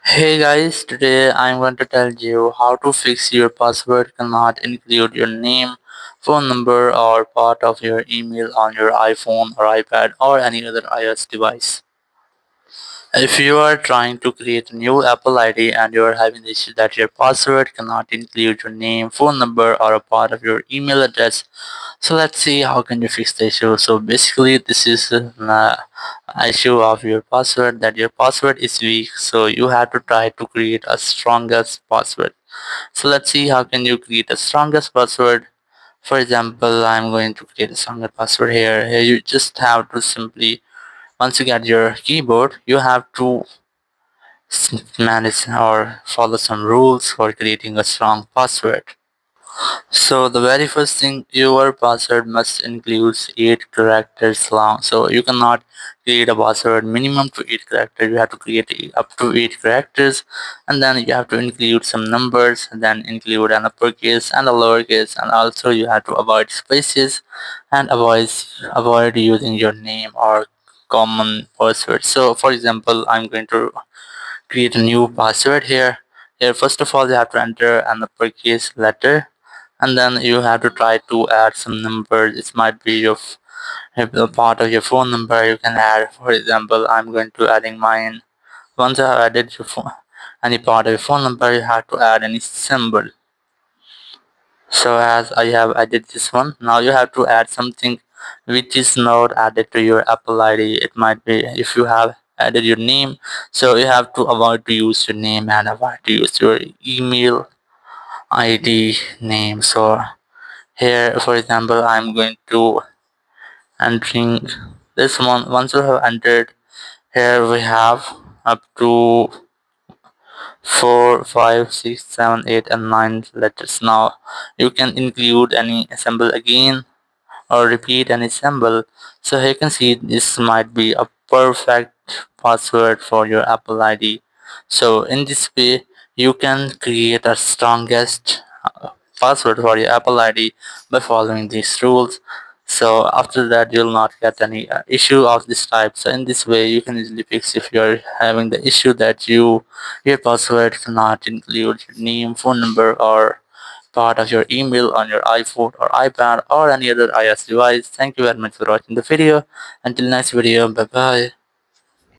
Hey guys, today I'm going to tell you how to fix your password cannot include your name, phone number, or part of your email on your iPhone or iPad or any other iOS device. If you are trying to create a new Apple ID and you are having the issue that your password cannot include your name, phone number, or a part of your email address, so let's see how can you fix the issue. So basically, this is an issue of your password that your password is weak. So you have to try to create a strongest password. So let's see how can you create a strongest password. For example, I'm going to create a stronger password here. Here you just have to simply once you get your keyboard, you have to manage or follow some rules for creating a strong password. So the very first thing, your password must include 8 characters long. So you cannot create a password minimum to 8 characters. You have to create up to 8 characters, and then you have to include some numbers, then include an uppercase and a lowercase, and also you have to avoid spaces and avoid using your name or common password. So for example, I'm going to create a new password here. Here, first of all, you have to enter an uppercase letter, and then you have to try to add some numbers. It might be if a part of your phone number you can add. For example, I'm going to adding mine. Once you have added any part of your phone number, you have to add any symbol. So as I have added this one, now you have to add something which is not added to your Apple ID. It might be if you have added your name, so you have to avoid to use your name and avoid to use your email ID name. So here, for example, I'm going to entering this one. Once you have entered, here we have up to 4, 5, 6, 7, 8, and 9 letters. Now you can include any symbol again or repeat any symbol. So here you can see this might be a perfect password for your Apple ID. So in this way you can create a strongest password for your Apple ID by following these rules. So after that you'll not get any issue of this type. So in this way you can easily fix if you're having the issue that your password cannot include your name, phone number, or part of your email on your iPhone or iPad or any other iOS device. Thank you very much for watching the video. Until next video, bye bye.